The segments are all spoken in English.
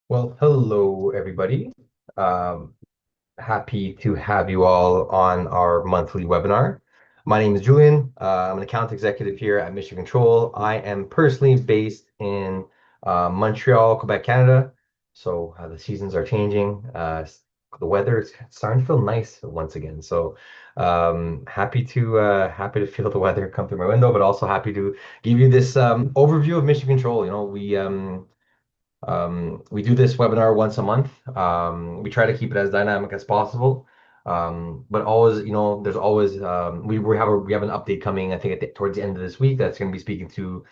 Well, hello everybody. Um, Happy to have you all on our monthly webinar. My name is Julian. I'm an account executive here at Mission Control. I am personally based in Montreal, Quebec, Canada. So the seasons are changing. The weather is starting to feel nice once again. So happy to feel the weather come through my window, but also happy to give you this overview of Mission Control. We do this webinar once a month. We try to keep it as dynamic as possible. But always, there's always we have an update coming, I think towards the end of this week that's going to be speaking to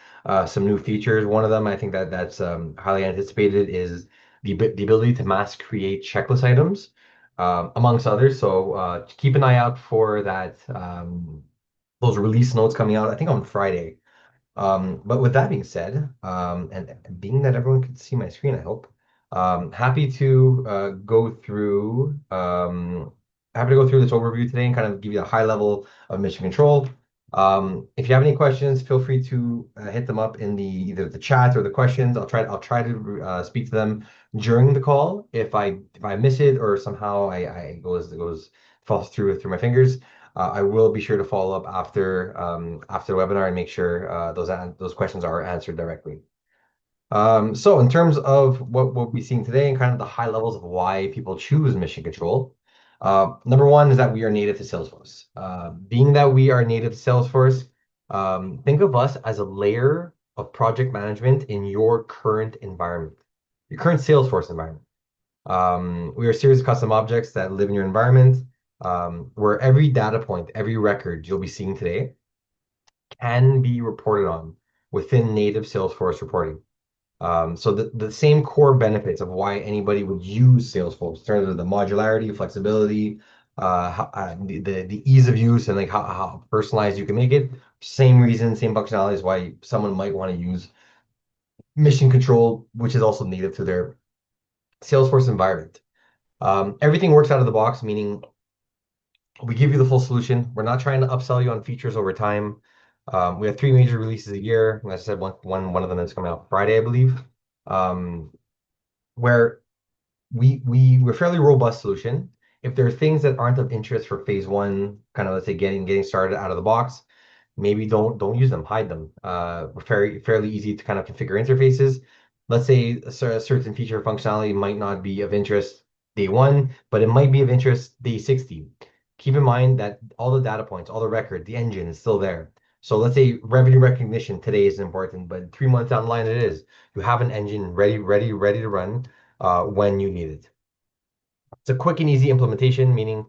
some new features. One of them, I think that's highly anticipated is the ability to mass create checklist items, amongst others. So keep an eye out for that those release notes coming out, I think on Friday. But with that being said, and being that everyone can see my screen, I hope, happy to go through this overview today and kind of give you a high level of mission control. If you have any questions, feel free to hit them up in either the chat or the questions. I'll try to speak to them during the call. If I miss it or somehow I it goes falls through my fingers. I will be sure to follow up after the webinar and make sure those questions are answered directly. So in terms of what we'll be seeing today and kind of the high levels of why people choose Mission Control, number one is that we are native to Salesforce. Being that we are native to Salesforce, think of us as a layer of project management in your current environment, your current Salesforce environment. We are a series of custom objects that live in your environment, where every data point, every record you'll be seeing today can be reported on within native Salesforce reporting. So the same core benefits of why anybody would use Salesforce in terms of the modularity, flexibility, the ease of use, and like how personalized you can make it. Same reason, same functionality is why someone might want to use Mission Control, which is also native to their Salesforce environment. Everything works out of the box, meaning we give you the full solution. We're not trying to upsell you on features over time. We have three major releases a year. As I said, one of them is coming out Friday, I believe. Um, where we're fairly robust solution. If there are things that aren't of interest for phase one, kind of let's say getting started out of the box, maybe don't use them, hide them. We're fairly easy to kind of configure interfaces. Let's say a certain feature or functionality might not be of interest day one, but it might be of interest day 60. Keep in mind that all the data points, all the record, the engine is still there. So let's say revenue recognition today is important, but 3 months down the line it is. You have an engine ready to run when you need it. It's a quick and easy implementation, meaning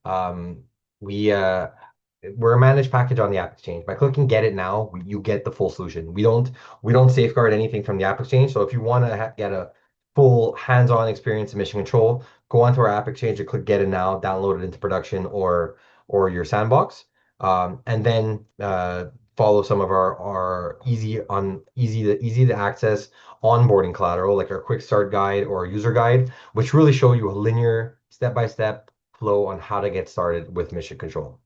um, we we're a managed package on the App Exchange. By clicking Get It Now, you get the full solution. We don't safeguard anything from the App Exchange. So if you want to get a full hands-on experience in Mission Control, go onto our App Exchange and click Get It Now, download it into production or your sandbox, and then follow some of our easy to access onboarding collateral like our quick start guide or user guide, which really show you a linear step-by-step flow on how to get started with Mission Control,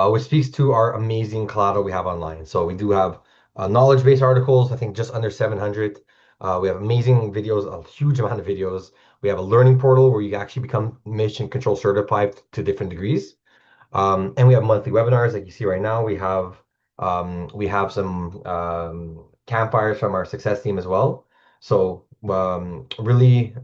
which speaks to our amazing collateral we have online. So we do have knowledge-based articles, I think just under 700. We have amazing videos, a huge amount of videos. We have a learning portal where you actually become Mission Control certified to different degrees. And we have monthly webinars like you see right now. We have some campfires from our success team as well. So really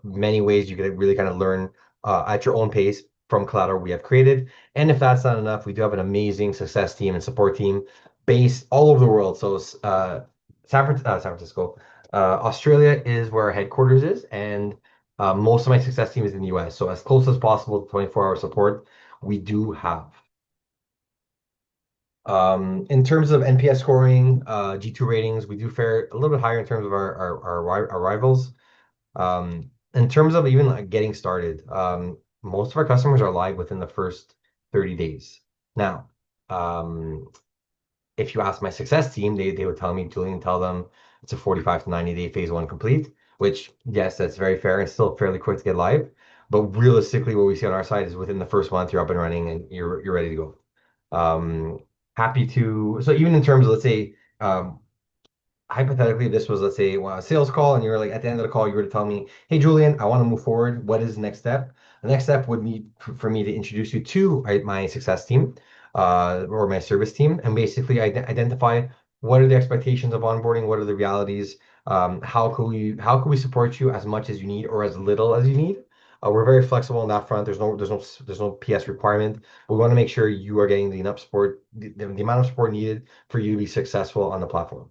many ways you could really kind of learn at your own pace from collateral we have created. And if that's not enough, we do have an amazing success team and support team based all over the world. So San Francisco, Australia is where our headquarters is, and most of my success team is in the US. So as close as possible to 24-hour support we do have. In terms of NPS scoring, G2 ratings, we do fare a little bit higher in terms of our rivals. In terms of even like getting started, most of our customers are live within the first 30 days. Now, if you ask my success team, they would tell me, Julian, tell them it's a 45 to 90 day phase one complete, which yes, that's very fair and still fairly quick to get live. But realistically, what we see on our side is within the first month, you're up and running and you're ready to go. Happy to, so even in terms of, let's say, hypothetically, this was, let's say, a sales call, and you're like, at the end of the call, you were to tell me, hey, Julian, I want to move forward. What is the next step? The next step would be for me to introduce you to my success team or my service team, and basically identify what are the expectations of onboarding, what are the realities, how can we support you as much as you need or as little as you need. We're very flexible on that front. There's no PS requirement. We want to make sure you are getting the enough support, the amount of support needed for you to be successful on the platform.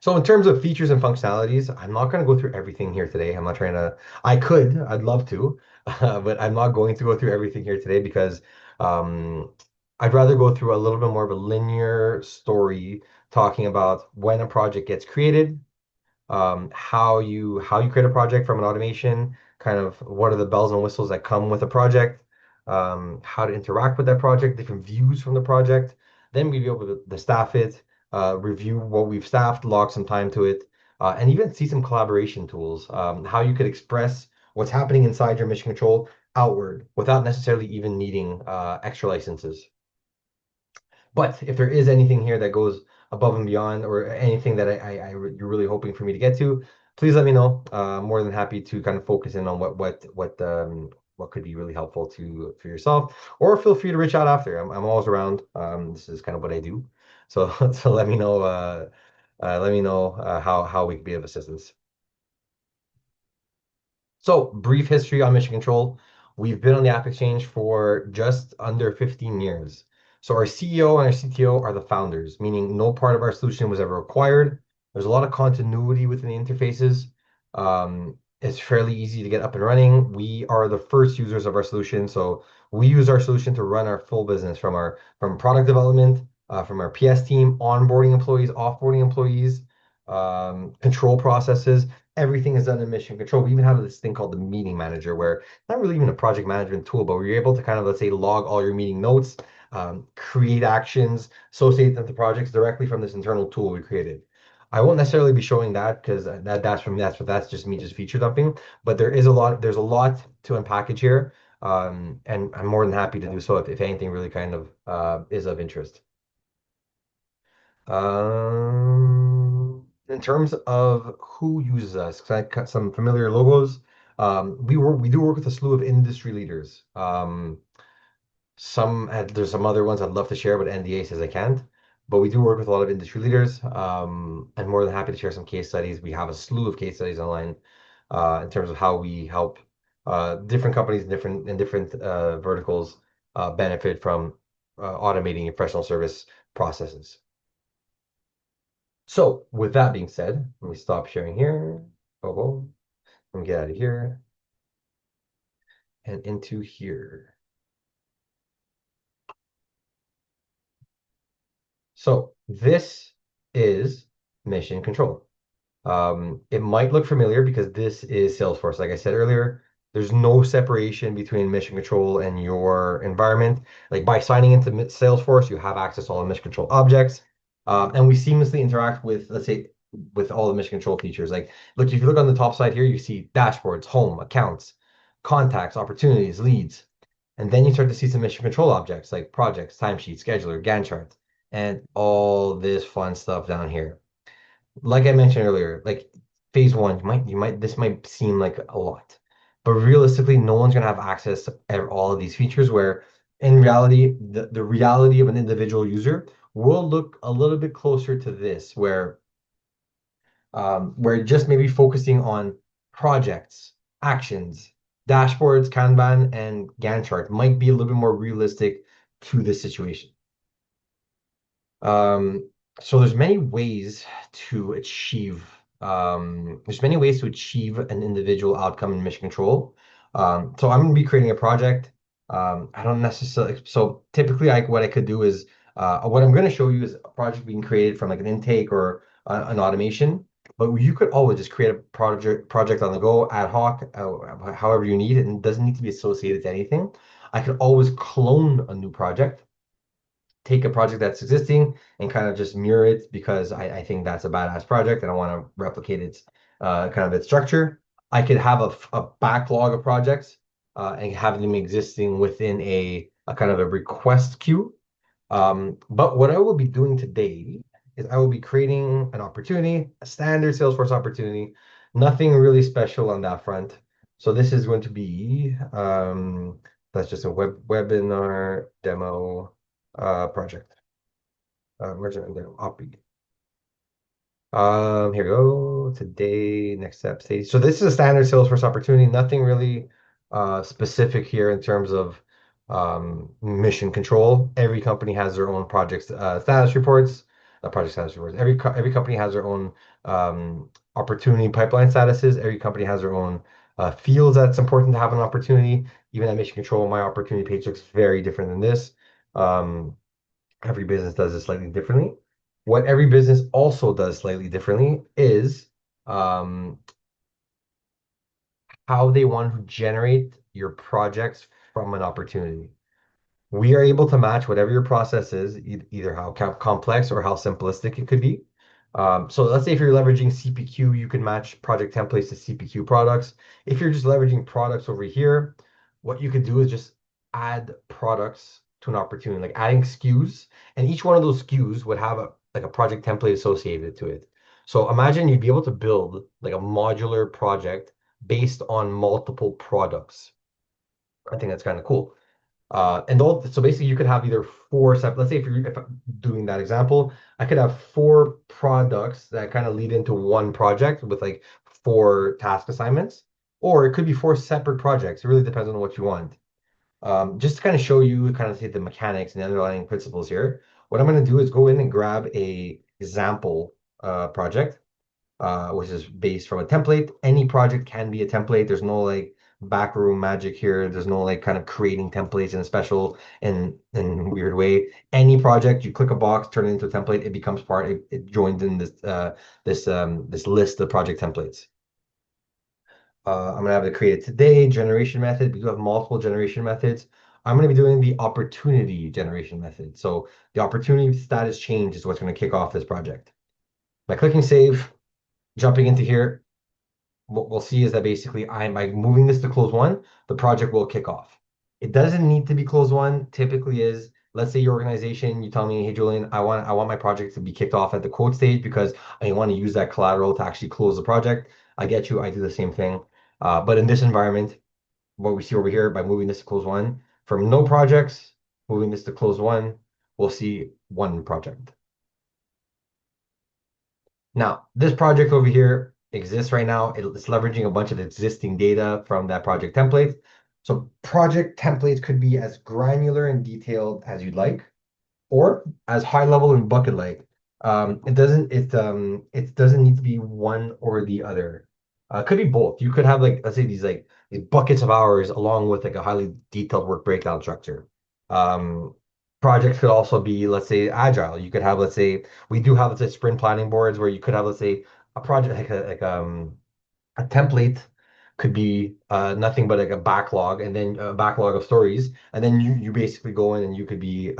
So in terms of features and functionalities, I'm not going to go through everything here today. I'm not trying to, I'd love to, but I'm not going to go through everything here today because um, I'd rather go through a little bit more of a linear story talking about when a project gets created, how you create a project from an automation, kind of what are the bells and whistles that come with a project, how to interact with that project, different views from the project. Then we be able to staff it, review what we've staffed, log some time to it, and even see some collaboration tools, how you could express what's happening inside your mission control outward without necessarily even needing extra licenses. But if there is anything here that goes above and beyond, or anything that you're really hoping for me to get to, please let me know. More than happy to kind of focus in on what could be really helpful to for yourself, or feel free to reach out after. I'm always around. This is kind of what I do. So so let me know how we can be of assistance. So, brief history on Mission Control. We've been on the App Exchange for just under 15 years. So, our CEO and our CTO are the founders, meaning no part of our solution was ever acquired. There's a lot of continuity within the interfaces. It's fairly easy to get up and running. We are the first users of our solution. So, we use our solution to run our full business from product development, from our PS team, onboarding employees, offboarding employees, control processes. Everything is done in mission control. We even have this thing called the meeting manager, where not really even a project management tool, but we're able to kind of, let's say, log all your meeting notes, create actions, associate them to projects directly from this internal tool we created. I won't necessarily be showing that because that's just me just feature dumping. But there's a lot to unpackage here, and I'm more than happy to do so if anything really kind of is of interest. In terms of who uses us, because I got some familiar logos. We do work with a slew of industry leaders. There's some other ones I'd love to share, but NDA says I can't. But we do work with a lot of industry leaders. I'm more than happy to share some case studies. We have a slew of case studies online in terms of how we help different companies in different verticals benefit from automating your professional service processes. So with that being said, let me stop sharing here. Oh, let me get out of here and into here. So this is mission control. It might look familiar because this is Salesforce. Like I said earlier, there's no separation between mission control and your environment. Like by signing into Salesforce, you have access to all the mission control objects. And we seamlessly interact with, let's say, with all the mission control features. Like, look, if you look on the top side here, you see dashboards, home, accounts, contacts, opportunities, leads. And then you start to see some mission control objects like projects, timesheet, scheduler, Gantt chart, and all this fun stuff down here. Like I mentioned earlier, like phase one, this might seem like a lot, but realistically, no one's gonna have access to all of these features. Where in reality, the reality of an individual user will look a little bit closer to this, where we're just maybe focusing on projects, actions, dashboards, Kanban, and Gantt chart might be a little bit more realistic to this situation. Um, so there's many ways to achieve an individual outcome in mission control. So I'm going to be creating a project. I don't necessarily, so typically what I could do is, what I'm going to show you is a project being created from like an intake or an automation, but you could always just create a project on the go, ad hoc, however you need it, and it doesn't need to be associated to anything. I could always clone a new project, take a project that's existing and kind of just mirror it because I think that's a badass project and I want to replicate its kind of its structure. I could have a backlog of projects and have them existing within a kind of a request queue. But what I will be doing today is I will be creating an opportunity, a standard Salesforce opportunity, nothing really special on that front. So this is going to be that's just a webinar demo project. Where's it? Opy. Here we go. Today, next step stage. So this is a standard Salesforce opportunity. Nothing really specific here in terms of mission control. Every company has their own project status reports, project status reports. Every company has their own opportunity pipeline statuses. Every company has their own fields that's important to have an opportunity. Even at mission control, my opportunity page looks very different than this. Um, every business does it slightly differently. What every business also does slightly differently is um, how they want to generate your projects from an opportunity. We are able to match whatever your process is, either how complex or how simplistic it could be. So let's say if you're leveraging CPQ, you can match project templates to CPQ products. If you're just leveraging products over here, what you could do is just add products to an opportunity, like adding SKUs, and each one of those SKUs would have a project template associated to it. So imagine you'd be able to build like a modular project based on multiple products. I think that's kind of cool. So basically you could have either four separate, let's say if I'm doing that example, I could have four products that kind of lead into one project with like four task assignments, or it could be four separate projects. It really depends on what you want. Just to kind of show you kind of see the mechanics and the underlying principles here, what I'm going to do is go in and grab a example project which is based from a template. Any project can be a template. There's no like backroom magic here. There's no like kind of creating templates in a special and weird way. Any project, you click a box, turn it into a template, it becomes part. It joins in this list of project templates. I'm gonna have to create it today. Generation method. We do have multiple generation methods. I'm going to be doing the opportunity generation method. So the opportunity status change is what's going to kick off this project. By clicking save, jumping into here, what we'll see is that basically I'm by moving this to close one, the project will kick off. It doesn't need to be close one. Typically is, let's say your organization, you tell me, hey Julian, I want my project to be kicked off at the quote stage because I want to use that collateral to actually close the project. I get you, I do the same thing. But in this environment, what we see over here by moving this to close one, from no projects, moving this to close one, we'll see one project. Now, this project over here exists right now. It's leveraging a bunch of existing data from that project template. So project templates could be as granular and detailed as you'd like, or as high level and bucket like. It doesn't need to be one or the other. It could be both. You could have like let's say these buckets of hours along with like a highly detailed work breakdown structure. Um, Projects could also be let's say agile. You could have let's say we do have let's say sprint planning boards where you could have let's say a project a template could be nothing but like a backlog and then a backlog of stories and then you basically go in and you could be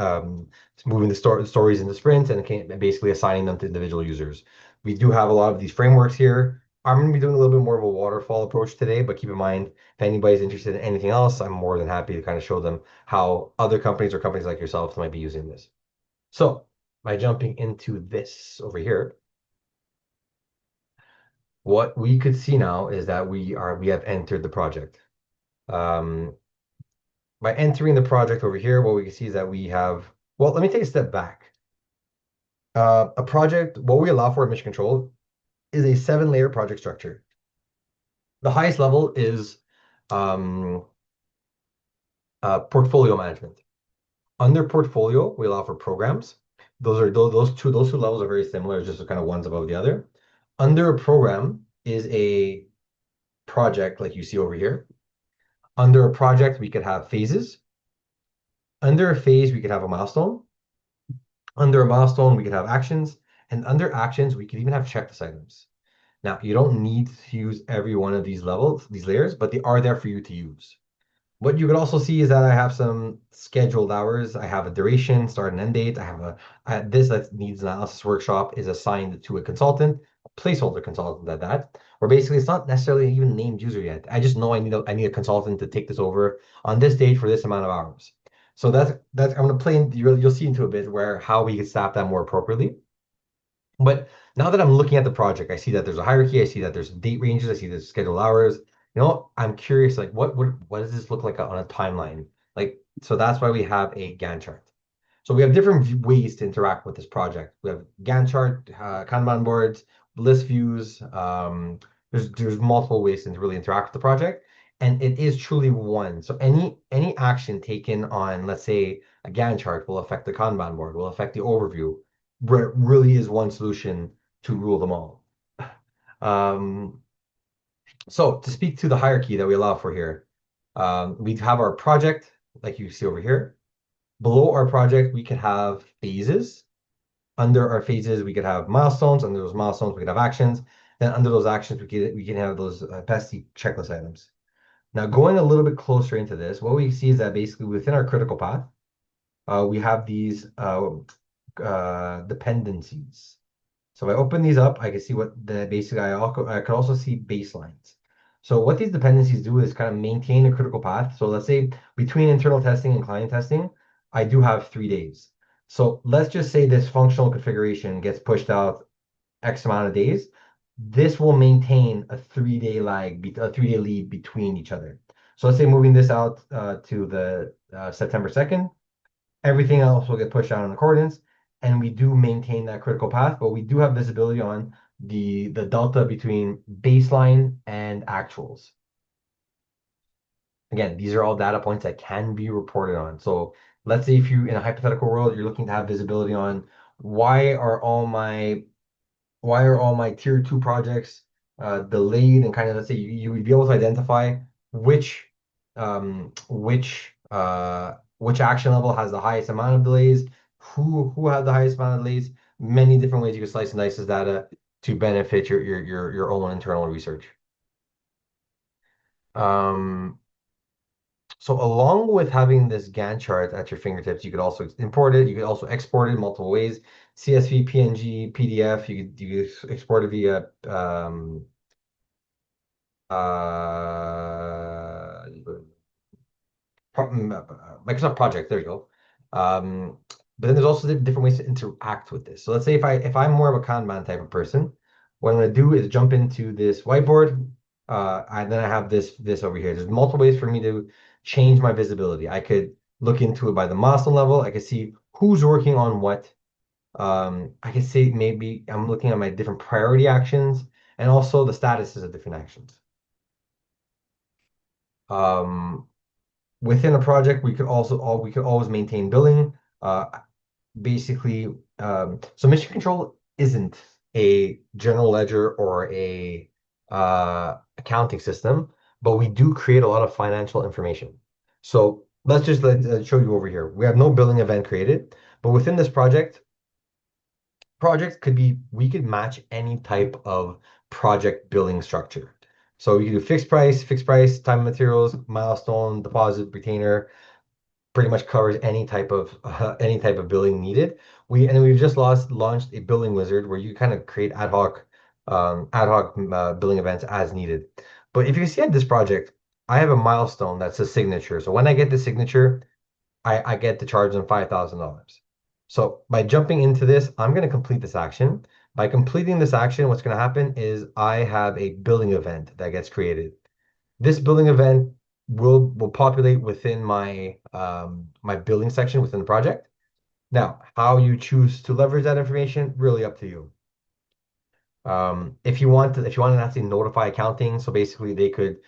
moving the stories into sprints and basically assigning them to individual users. We do have a lot of these frameworks here. I'm going to be doing a little bit more of a waterfall approach today, but keep in mind if anybody's interested in anything else, I'm more than happy to kind of show them how other companies or companies like yourself might be using this. So by jumping into this over here, what we could see now is that we have entered the project. Um, by entering the project over here, what we can see is that we have, well, let me take a step back. A project, what we allow for in Mission Control is a 7-layer project structure. The highest level is um, portfolio management. Under portfolio, we allow for programs. Those two levels are very similar, just kind of one's above the other. Under a program is a project like you see over here. Under a project, we could have phases. Under a phase, we could have a milestone. Under a milestone, we could have actions. And under actions, we could even have checklist items. Now, you don't need to use every one of these levels, these layers, but they are there for you to use. What you could also see is that I have some scheduled hours. I have a duration, start and end date. I have this that needs analysis workshop is assigned to a consultant, a placeholder consultant at that. Where basically it's not necessarily even named user yet. I just know I need a consultant to take this over on this date for this amount of hours. So that's I'm gonna play in, you'll see into a bit where how we can staff that more appropriately. But now that I'm looking at the project, I see that there's a hierarchy. I see that there's date ranges. I see there's scheduled hours. I'm curious, like what does this look like on a timeline? Like, so that's why we have a Gantt chart. So we have different ways to interact with this project. We have Gantt chart, Kanban boards, list views. There's multiple ways to really interact with the project, and it is truly one. So any action taken on, let's say, a Gantt chart will affect the Kanban board, will affect the overview. Really is one solution to rule them all. Um, so to speak to the hierarchy that we allow for here, we have our project, like you see over here. Below our project, we could have phases. Under our phases, we could have milestones. Under those milestones, we could have actions. Then under those actions, we can have those pesky checklist items. Now, going a little bit closer into this, what we see is that basically within our critical path, we have these dependencies. So if I open these up, I can see what the basic, I could also see baselines. So what these dependencies do is kind of maintain a critical path. So let's say between internal testing and client testing, I do have 3 days. So let's just say this functional configuration gets pushed out X amount of days. This will maintain a 3 day lag, a 3 day lead between each other. So let's say moving this out to the September 2nd, everything else will get pushed out in accordance, and we do maintain that critical path, but we do have visibility on the delta between baseline and actuals. Again, these are all data points that can be reported on. So let's say if you, in a hypothetical world, you're looking to have visibility on why are all my tier two projects delayed, and kind of, let's say you would be able to identify which which action level has the highest amount of delays, who had the highest amount of delays. Many different ways you can slice and dice this data to benefit your own internal research. Um, so along with having this Gantt chart at your fingertips, you could also import it. You could also export it in multiple ways. CSV, PNG, PDF. You could export it via uh, Microsoft Project. There you go. But then there's also different ways to interact with this. So let's say if I'm more of a Kanban type of person, what I'm going to do is jump into this whiteboard. And then I have this over here. There's multiple ways for me to change my visibility. I could look into it by the milestone level. I could see who's working on what. I could say maybe I'm looking at my different priority actions and also the statuses of different actions. Um, Within a project, we could always maintain billing. Basically, so mission control isn't a general ledger or a accounting system, but we do create a lot of financial information. So let's just show you over here. We have no billing event created, but within this project could be, we could match any type of project billing structure. So you do fixed price, time and materials, milestone, deposit, retainer, pretty much covers any type of billing needed. We've just launched a billing wizard where you kind of create ad hoc billing events as needed. But if you see at this project, I have a milestone that's a signature. So when I get the signature, I get to charge them $5,000. So by jumping into this, I'm going to complete this action. By completing this action, what's going to happen is I have a billing event that gets created. This billing event will populate within my billing section within the project. Now, how you choose to leverage that information, really up to you. If you want to actually notify accounting, so basically they could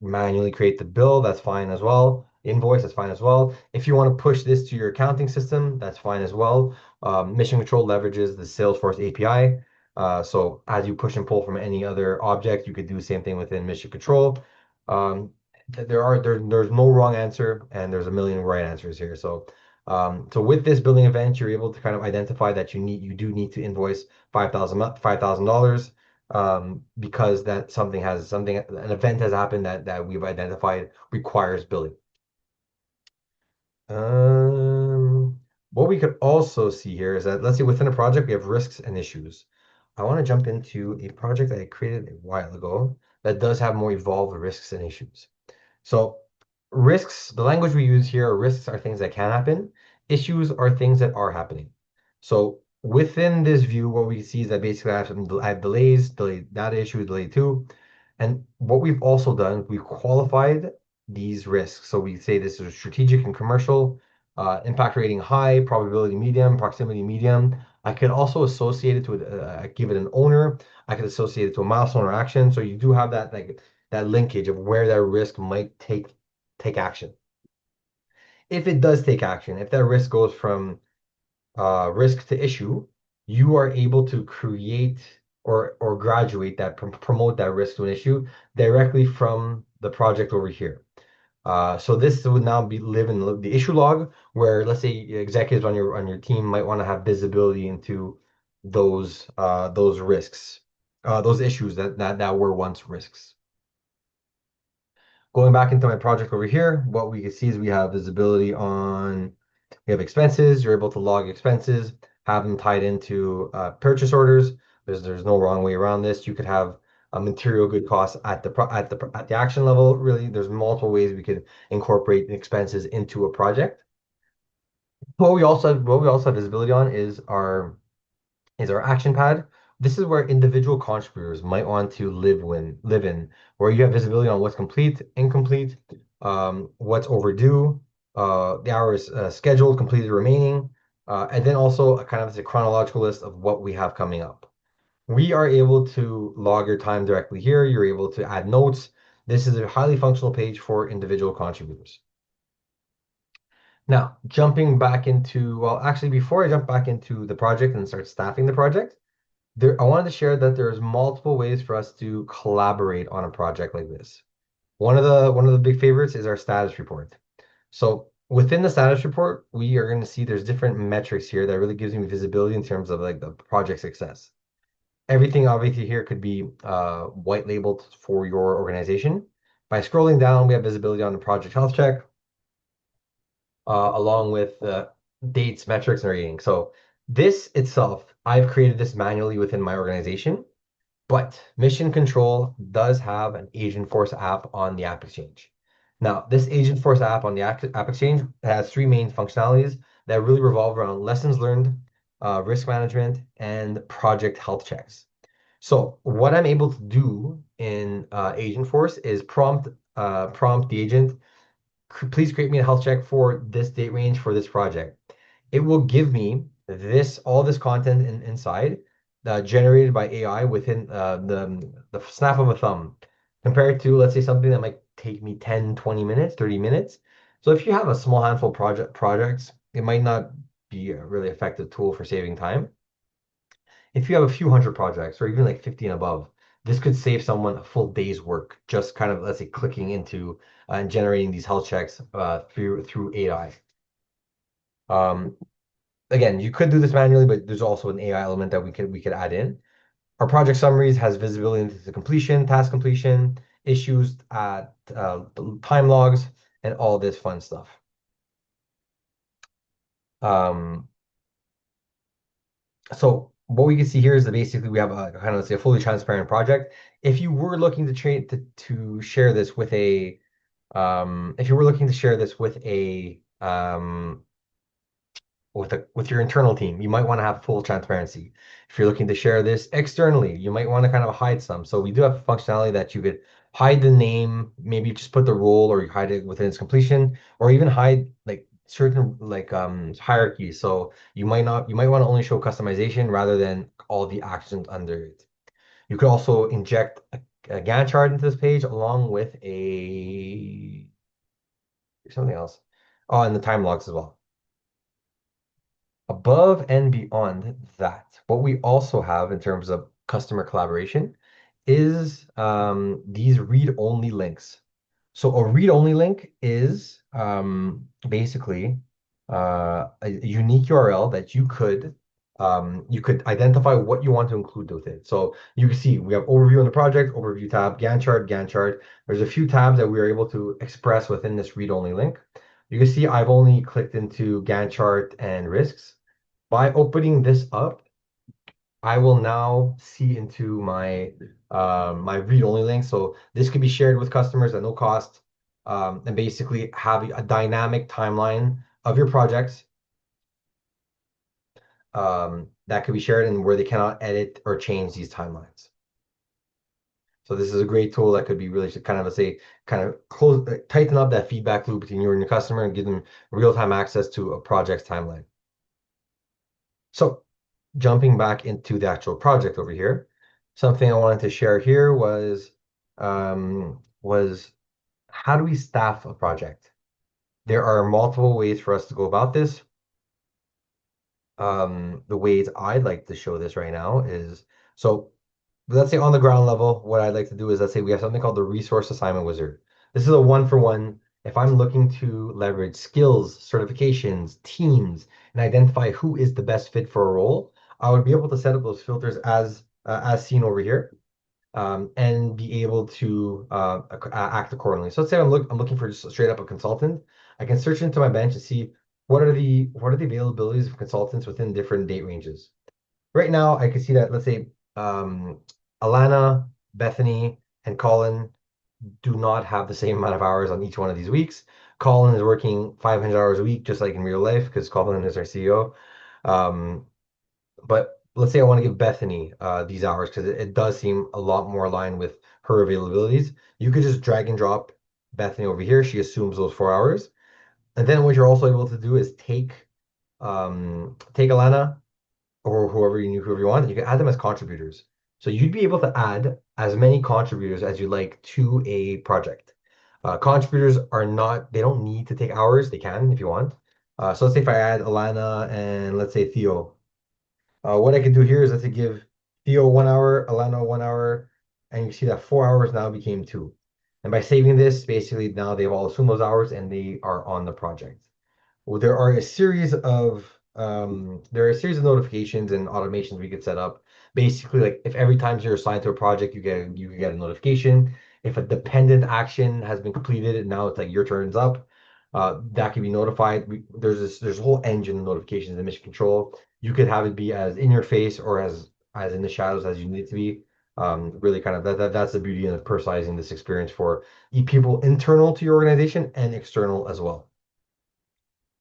manually create the bill, that's fine as well. Invoice, that's fine as well. If you want to push this to your accounting system, that's fine as well. Mission Control leverages the Salesforce API. So as you push and pull from any other object, you could do the same thing within Mission Control. Um, there's no wrong answer, and there's a million right answers here. So with this billing event, you're able to kind of identify that you do need to invoice $5,000 because that an event has happened that we've identified requires billing. What we could also see here is that, let's say within a project we have risks and issues. I want to jump into a project that I created a while ago that does have more evolved risks and issues. So risks, the language we use here, risks are things that can happen. Issues are things that are happening. So within this view, what we see is that basically I have delays, delayed data issue, delay two. And what we've also done, we've qualified these risks. So we say this is strategic and commercial, impact rating high, probability medium, proximity medium. I could also associate it to give it an owner. I could associate it to a milestone or action. So you do have that like that linkage of where that risk might take action. If it does take action, if that risk goes from risk to issue, you are able to create or graduate that promote that risk to an issue directly from the project over here. So this would now be live in the issue log, where let's say executives on your team might want to have visibility into those risks, those issues that were once risks. Going back into my project over here, what we can see is we have visibility on, we have expenses. You're able to log expenses, have them tied into purchase orders. There's no wrong way around this. You could have a material good cost at the action level. Really, there's multiple ways we could incorporate expenses into a project. What we also have visibility on is our action pad. This is where individual contributors might want to live in, where you have visibility on what's complete, incomplete, what's overdue, the hours scheduled, completed, remaining, and then also a kind of a chronological list of what we have coming up. We are able to log your time directly here. You're able to add notes. This is a highly functional page for individual contributors. Now, jumping back into, well, actually, before I jump back into the project and start staffing the project, I wanted to share that there's multiple ways for us to collaborate on a project like this. One of the big favorites is our status report. So within the status report, we are going to see there's different metrics here that really gives me visibility in terms of like the project success. Everything obviously here could be white labeled for your organization. By scrolling down, we have visibility on the project health check, along with dates, metrics, and rating. So this itself, I've created this manually within my organization, but Mission Control does have an Agentforce app on the App Exchange. Now, this Agentforce app on the App Exchange has three main functionalities that really revolve around lessons learned, risk management, and project health checks. So what I'm able to do in Agentforce is prompt the agent, please create me a health check for this date range for this project. It will give me all this content inside generated by AI within the snap of a thumb, compared to, let's say, something that might take me 10, 20 minutes, 30 minutes. So if you have a small handful of projects, it might not be a really effective tool for saving time. If you have a few hundred projects or even like 50 and above, this could save someone a full day's work just kind of, let's say, clicking into and generating these health checks through AI. Again, you could do this manually, but there's also an AI element that we could add in. Our project summaries has visibility into the completion, task completion, issues at time logs, and all this fun stuff. So what we can see here is that basically we have a kind of, let's say, a fully transparent project. If you were looking to share this with a if you were looking to share this with with your internal team, you might want to have full transparency. If you're looking to share this externally, you might want to kind of hide some. So we do have functionality that you could hide the name, maybe just put the role, or you hide it within its completion, or even hide like certain like hierarchies. So you might want to only show customization rather than all the actions under it. You could also inject a Gantt chart into this page along with something else. Oh, and the time logs as well. Above and beyond that, what we also have in terms of customer collaboration is these read-only links. So a read-only link is basically a unique URL that you could identify what you want to include with it. So you can see we have overview on the project, overview tab, Gantt chart, Gantt chart. There's a few tabs that we are able to express within this read-only link. You can see I've only clicked into Gantt chart and risks. By opening this up, I will now see into my read-only link. So this could be shared with customers at no cost, and basically have a dynamic timeline of your projects, that could be shared and where they cannot edit or change these timelines. So this is a great tool that could be really kind of, let's say, kind of close, tighten up that feedback loop between you and your customer and give them real-time access to a project's timeline. So jumping back into the actual project over here, something I wanted to share here was how do we staff a project? There are multiple ways for us to go about this. The ways I'd like to show this right now is, so let's say on the ground level, what I'd like to do is, let's say we have something called the resource assignment wizard. This is a one-for-one. If I'm looking to leverage skills, certifications, teams, and identify who is the best fit for a role, I would be able to set up those filters as seen over here, and be able to act accordingly. So let's say I'm looking for just straight up a consultant. I can search into my bench and see what are the availabilities of consultants within different date ranges. Right now, I can see that, let's say, Alana, Bethany, and Colin do not have the same amount of hours on each one of these weeks. Colin is working 500 hours a week, just like in real life, because Colin is our CEO. But let's say I want to give Bethany these hours because it does seem a lot more aligned with her availabilities. You could just drag and drop Bethany over here. She assumes those 4 hours. And then what you're also able to do is take Alana or whoever you want, you can add them as contributors. So you'd be able to add as many contributors as you like to a project. Contributors are not, they don't need to take hours. They can if you want. So let's say if I add Alana and let's say Theo. What I can do here is let's say give Theo 1 hour, Alana 1 hour, and you see that 4 hours now became two. And by saving this, basically now they've all assumed those hours and they are on the project. Well, there are a series of notifications and automations we could set up. Basically, like if every time you're assigned to a project, you can get a notification. If a dependent action has been completed and now it's like your turn's up, that can be notified. There's a whole engine of notifications in Mission Control. You could have it be as in your face or as in the shadows as you need it to be. Really kind of that's the beauty of personalizing this experience for people internal to your organization and external as well.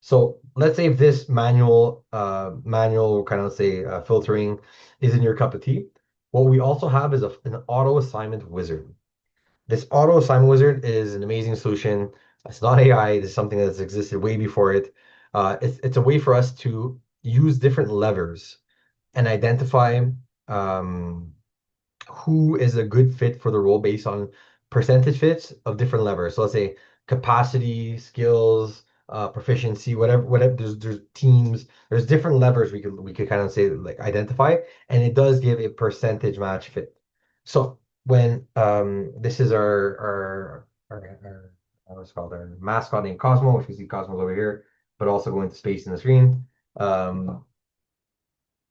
So let's say if this manual kind of say filtering is in your cup of tea, what we also have is an auto assignment wizard. This auto assignment wizard is an amazing solution. It's not AI. It's something that's existed way before it. It's a way for us to use different levers and identify um, who is a good fit for the role based on percentage fits of different levers. So let's say capacity, skills, proficiency, whatever. There's teams. There's different levers we could kind of say like identify, and it does give a percentage match fit. So when this is our what's it called our mascot named Cosmo, which we see Cosmos over here, but also going to space in the screen.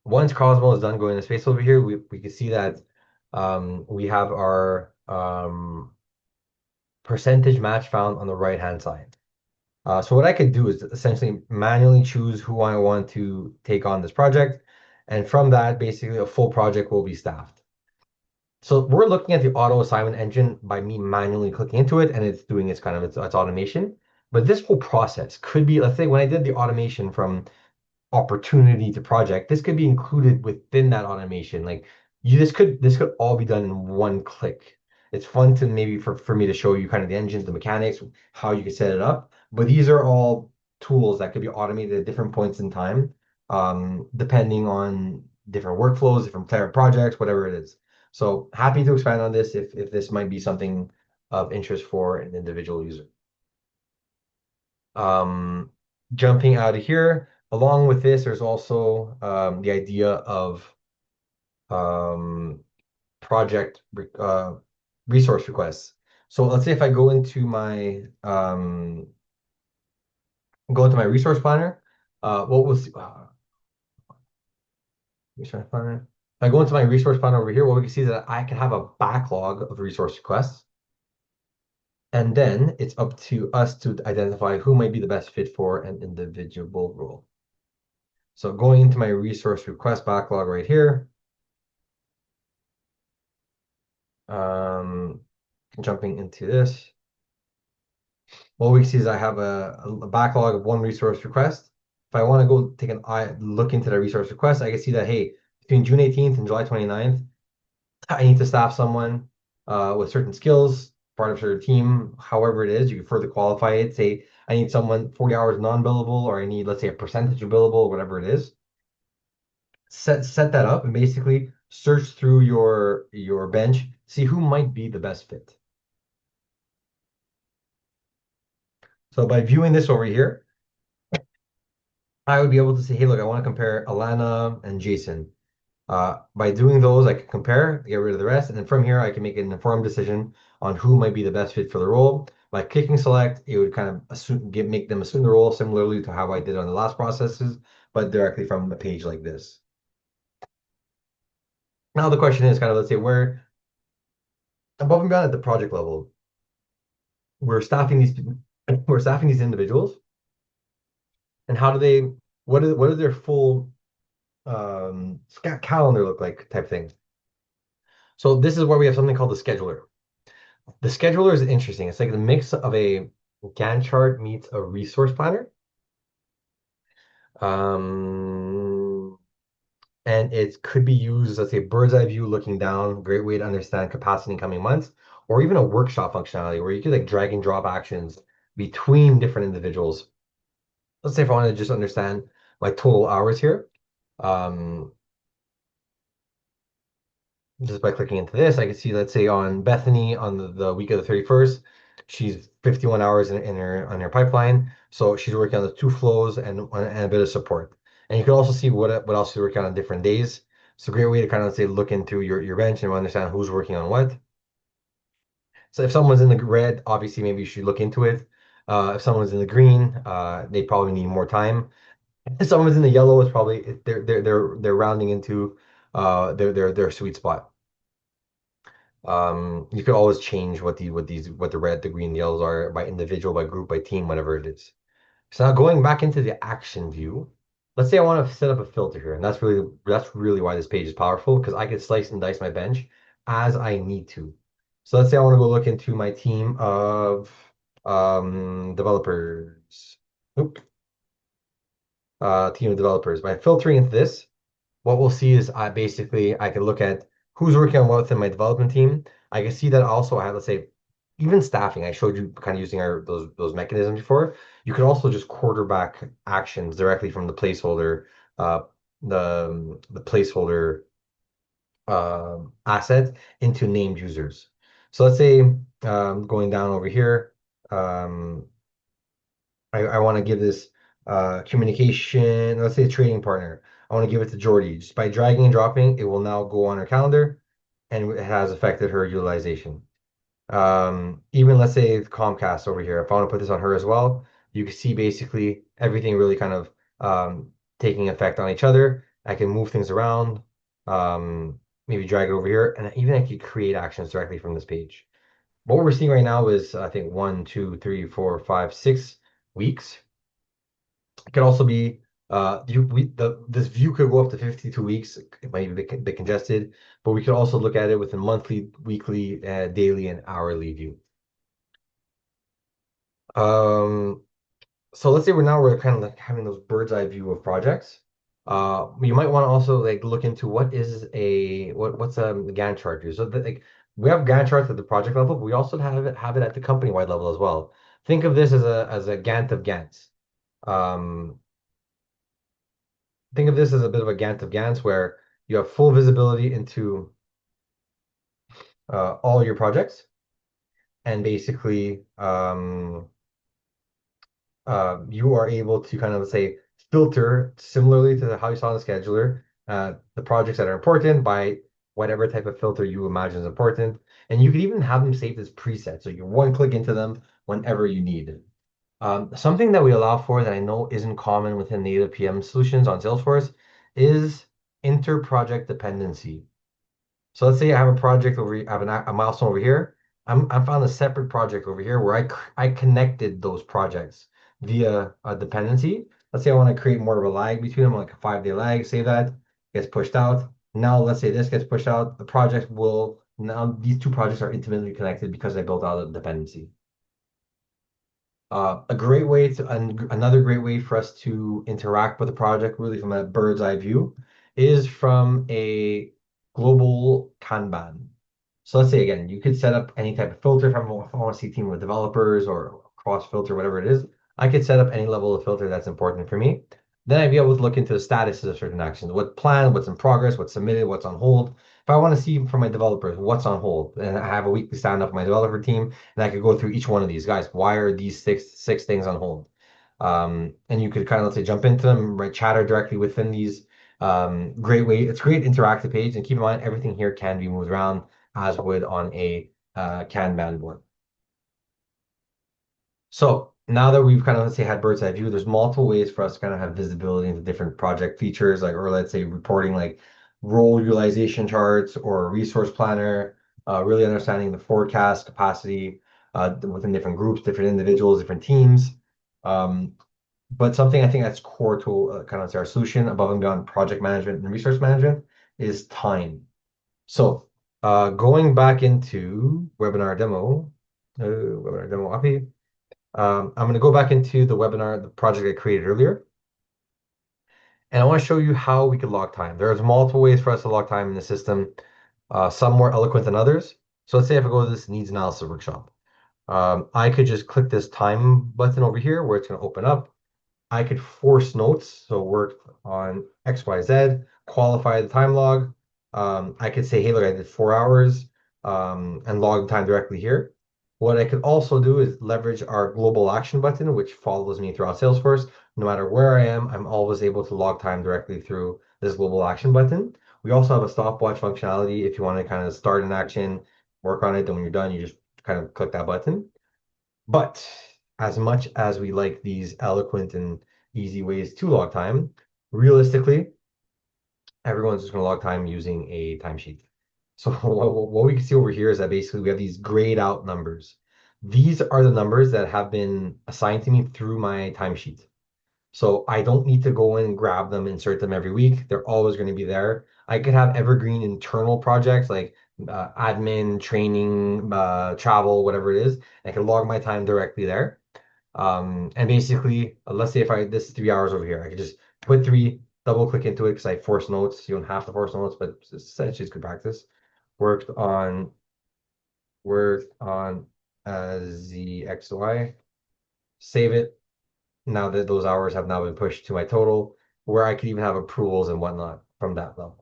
Once Cosmo is done going to space over here, we can see that we have our percentage match found on the right hand side. So what I could do is essentially manually choose who I want to take on this project. And from that, basically a full project will be staffed. So we're looking at the auto assignment engine by me manually clicking into it and it's doing its automation. But this whole process could be, let's say when I did the automation from opportunity to project, this could be included within that automation. Like this could all be done in one click. It's fun to maybe for me to show you kind of the engines, the mechanics, how you can set it up. But these are all tools that could be automated at different points in time, depending on different workflows, different type of projects, whatever it is. So happy to expand on this if this might be something of interest for an individual user. Um, Jumping out of here, along with this, there's also the idea of um, project resource requests. So let's say if I go into my resource planner, what was resource planner? If I go into my resource planner over here, what we can see is that I can have a backlog of resource requests. And then it's up to us to identify who might be the best fit for an individual role. So going into my resource request backlog right here, um, jumping into this, what we see is I have a backlog of one resource request. if I want to go take an eye look into the resource request, I can see that, hey, between June 18th and July 29th, I need to staff someone with certain skills, part of your team, however it is, you can further qualify it. Say, I need someone 40 hours non-billable, or I need, let's say, a percentage of billable, whatever it is. Set that up and basically search through your bench, see who might be the best fit. So by viewing this over here, I would be able to say, hey, look, I want to compare Alana and Jason. By doing those, I can compare, get rid of the rest, and then from here, I can make an informed decision on who might be the best fit for the role. By clicking select, it would kind of make them assume the role similarly to how I did on the last processes, but directly from a page like this. Now the question is kind of, let's say, where above and beyond at the project level, we're staffing these we're staffing these individuals, and how do they what are their full calendar look like type thing. So this is where we have something called the scheduler. The scheduler is interesting. It's like the mix of a Gantt chart meets a resource planner. And it could be used as a bird's eye view looking down, great way to understand capacity in coming months, or even a workshop functionality where you could like drag and drop actions between different individuals. Let's say if I want to just understand my total hours here, um, just by clicking into this, I can see, let's say on Bethany on the week of the 31st, she's 51 hours in her on her pipeline. So she's working on the two flows and a bit of support. And you can also see what else she's working on different days. It's a great way to kind of, let's say, look into your bench and understand who's working on what. So if someone's in the red, obviously maybe you should look into it. If someone's in the green, they probably need more time. If someone's in the yellow, it's probably they're rounding into their sweet spot. You could always change what the red, the green, the yellows are by individual, by group, by team, whatever it is. So now going back into the action view, let's say I want to set up a filter here, and that's really why this page is powerful because I can slice and dice my bench as I need to. So let's say I want to go look into my team of developers. Oop. Team of developers. By filtering into this, what we'll see is I can look at who's working on what within my development team. I can see that also I have, let's say, even staffing. I showed you kind of using those mechanisms before. You could also just quarterback actions directly from the placeholder, uh, the placeholder asset into named users. So let's say going down over here, um, I want to give this communication, let's say a trading partner. I want to give it to Jordy. Just by dragging and dropping, it will now go on her calendar and it has affected her utilization. Even let's say Comcast over here, if I want to put this on her as well, you can see basically everything really kind of taking effect on each other. I can move things around, maybe drag it over here, and even I could create actions directly from this page. What we're seeing right now is, I think, 6 weeks. It could also be this view could go up to 52 weeks. It might be a bit congested, but we could also look at it with a monthly, weekly, daily, and hourly view. So let's say we're kind of like having those bird's eye view of projects. You might want to also like look into what's a Gantt chart do. So that, like we have Gantt charts at the project level, but we also have it at the company wide level as well. Think of this as a Gantt of Gantts. Um, think of this as a bit of a Gantt of Gantz where you have full visibility into all your projects and basically you are able to kind of say filter similarly to how you saw in the scheduler the projects that are important by whatever type of filter you imagine is important. And you could even have them saved as presets. So you can one click into them whenever you need. Something that we allow for that I know isn't common within native PM solutions on Salesforce is inter-project dependency. So let's say I have a project I have a milestone over here. I found a separate project over here where I connected those projects via a dependency. Let's say I want to create more of a lag between them, like a 5-day lag. Save that, gets pushed out. Now let's say this gets pushed out. Now these two projects are intimately connected because I built out a dependency. A great way to another great way for us to interact with the project, really from a bird's eye view, is from a global Kanban. So let's say again, you could set up any type of filter if I want to see a team with developers or cross filter, whatever it is. I could set up any level of filter that's important for me. Then I'd be able to look into the statuses of certain actions, what planned, what's in progress, what's submitted, what's on hold. If I want to see from my developers what's on hold, and I have a weekly stand up with my developer team, and I could go through each one of these guys. Why are these six things on hold? And you could kind of, let's say, jump into them, right, chatter directly within these. Great way. It's a great interactive page, and keep in mind everything here can be moved around as would on a Kanban board. So now that we've kind of, let's say, had bird's eye view, there's multiple ways for us to kind of have visibility into different project features, like, or let's say reporting like role utilization charts or resource planner, really understanding the forecast capacity within different groups, different individuals, different teams. Um, but something I think that's core to kind of our solution above and beyond project management and resource management is time. So going back into webinar demo API. I'm going to go back into the webinar, the project I created earlier, and I want to show you how we could log time. There's multiple ways for us to log time in the system, some more eloquent than others. So let's say if I go to this needs analysis workshop, I could just click this time button over here where it's going to open up. I could force notes, so work on XYZ, qualify the time log. I could say, hey, look, I did 4 hours and log the time directly here. What I could also do is leverage our global action button, which follows me throughout Salesforce. No matter where I am, I'm always able to log time directly through this global action button. We also have a stopwatch functionality if you want to kind of start an action, work on it, then when you're done, you just kind of click that button. But as much as we like these eloquent and easy ways to log time, realistically, everyone's just going to log time using a timesheet. So what we can see over here is that basically we have these grayed out numbers. These are the numbers that have been assigned to me through my timesheet. So I don't need to go in and grab them, insert them every week. They're always going to be there. I could have evergreen internal projects like admin, training, travel, whatever it is. I can log my time directly there. And basically, let's say if this is 3 hours over here, I could just put three, double click into it because I force notes. You don't have to force notes, but essentially it's good practice. Worked on ZXY, save it. Now that those hours have now been pushed to my total, where I could even have approvals and whatnot from that level.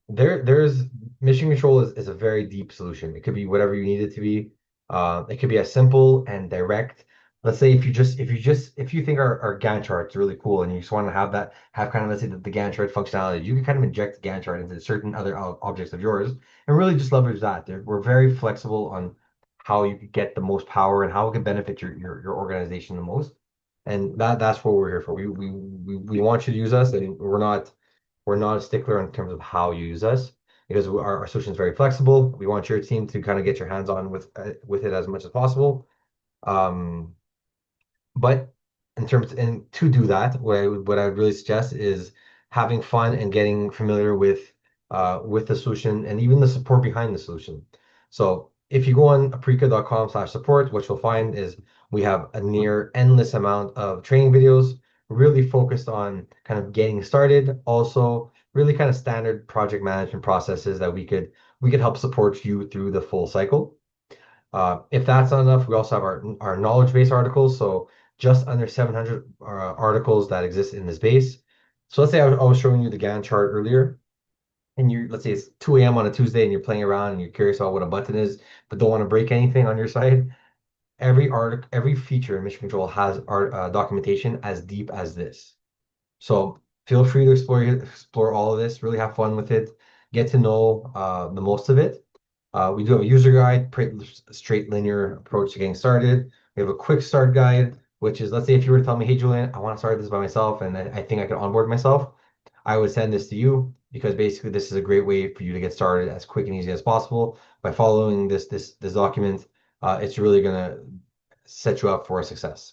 There's mission control is a very deep solution. It could be whatever you need it to be. It could be as simple and direct. Let's say if you think our Gantt chart is really cool and you just want to have kind of, let's say, the Gantt chart functionality, you can kind of inject the Gantt chart into certain other objects of yours and really just leverage that. We're very flexible on how you could get the most power and how it can benefit your organization the most. And that's what we're here for. We want you to use us, and we're not a stickler in terms of how you use us because our solution is very flexible. We want your team to kind of get your hands on with it as much as possible. Um, but and to do that, what I would really suggest is having fun and getting familiar with the solution and even the support behind the solution. So if you go on aprika.com/support, what you'll find is we have a near endless amount of training videos really focused on kind of getting started. Also, really kind of standard project management processes that we could help support you through the full cycle. If that's not enough, we also have our knowledge base articles. So just under 700 articles that exist in this base. So let's say I was showing you the Gantt chart earlier, and let's say it's 2 a.m. on a Tuesday, and you're playing around and you're curious about what a button is, but don't want to break anything on your side. Every feature in Mission Control has art documentation as deep as this. So feel free to explore all of this, really have fun with it, get to know the most of it. We do have a user guide, pretty straight linear approach to getting started. We have a quick start guide, which is, let's say if you were to tell me, hey, Julian, I want to start this by myself and I think I can onboard myself, I would send this to you because basically this is a great way for you to get started as quick and easy as possible. By following this document, it's really going to set you up for success.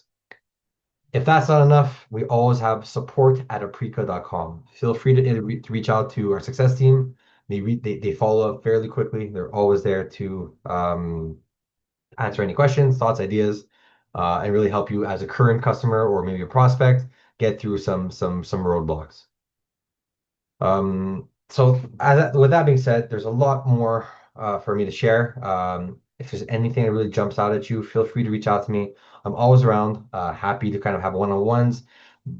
If that's not enough, we always have support@aprika.com. Feel free to reach out to our success team. They follow up fairly quickly. They're always there to answer any questions, thoughts, ideas, and really help you as a current customer or maybe a prospect get through some roadblocks. So with that being said, there's a lot more for me to share. If there's anything that really jumps out at you, feel free to reach out to me. I'm always around, happy to kind of have one-on-ones,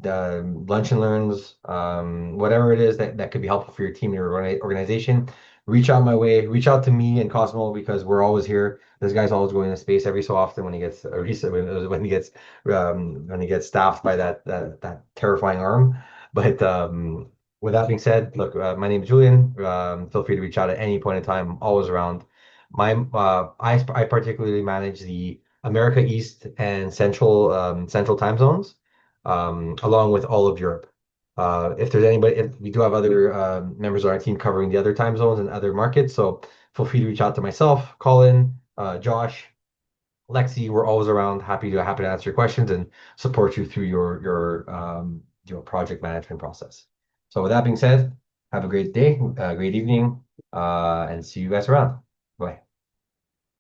the lunch and learns, whatever it is that could be helpful for your team, your organization. Reach out my way, reach out to me and Cosmo because we're always here. This guy's always going to space every so often when he gets when he gets staffed by that terrifying arm. But with that being said, look, my name is Julian. Feel free to reach out at any point in time. I'm always around. I particularly manage the America East and Central time zones, along with all of Europe. If there's anybody, if we do have other members of our team covering the other time zones and other markets, so feel free to reach out to myself, Colin, Josh, Lexi. We're always around, happy to answer your questions and support you through your project management process. So with that being said, have a great day, great evening, and see you guys around. Bye.